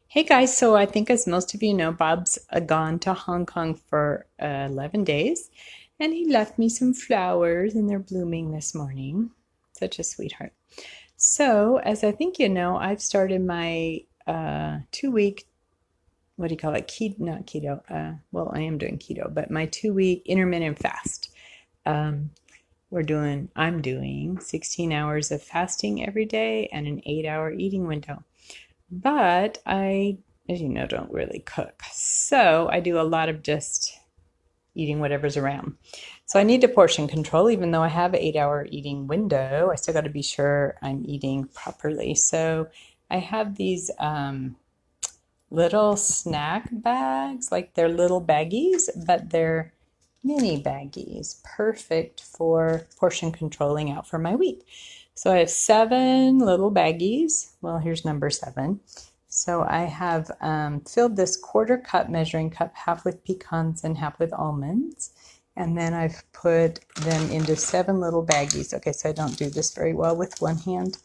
Hey guys, so I think as most of you know, Bob's gone to Hong Kong for 11 days and he left me some flowers and they're blooming this morning. Such a sweetheart. So, as I think you know, I've started my 2 week, what do you call it? Keto, not keto. Well, I am doing keto, but my 2 week intermittent fast. Um, I'm doing 16 hours of fasting every day and an 8 hour eating window. But I, as you know, don't really cook. So I do a lot of just eating whatever's around. So I need to portion control, even though I have an 8 hour eating window. I still got to be sure I'm eating properly. So I have these little snack bags, like they're little baggies, but they're mini baggies, perfect for portion controlling out for my week. So I have 7 little baggies. Well, here's number 7. So I have filled this quarter cup measuring cup, half with pecans and half with almonds. And then I've put them into 7 little baggies. Okay, so I don't do this very well with one hand,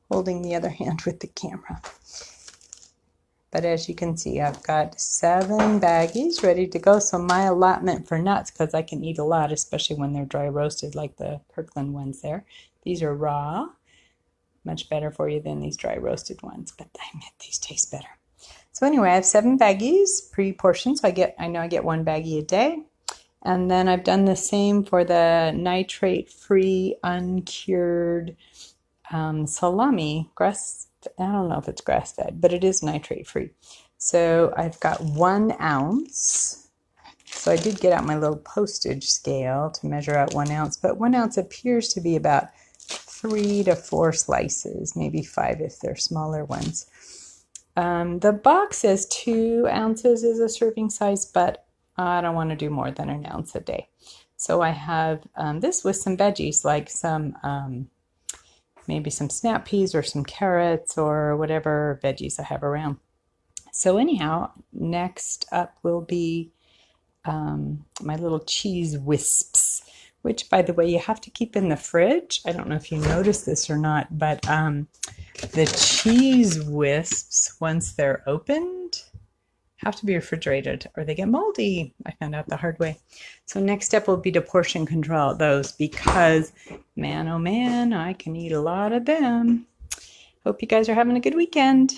holding the other hand with the camera. But as you can see, I've got 7 baggies ready to go. So my allotment for nuts, because I can eat a lot, especially when they're dry roasted like the Kirkland ones there. These are raw, much better for you than these dry roasted ones, but I admit these taste better. So anyway, I have 7 baggies pre-portioned, so I know I get 1 baggie a day. And then I've done the same for the nitrate-free, uncured salami. I don't know if it's grass-fed, but it is nitrate-free. So I've got 1 ounce. So I did get out my little postage scale to measure out 1 ounce, but 1 ounce appears to be about 3 to 4 slices, maybe 5 if they're smaller ones. The box says 2 ounces is a serving size, but I don't want to do more than 1 ounce a day. So I have this with some veggies, like some maybe some snap peas or some carrots or whatever veggies I have around. So anyhow, next up will be my little cheese wisps, which, by the way, you have to keep in the fridge. I don't know if you noticed this or not, but the cheese wisps, once they're opened, have to be refrigerated or they get moldy. I found out the hard way. So next step will be to portion control those because, man, oh man, I can eat a lot of them. Hope you guys are having a good weekend.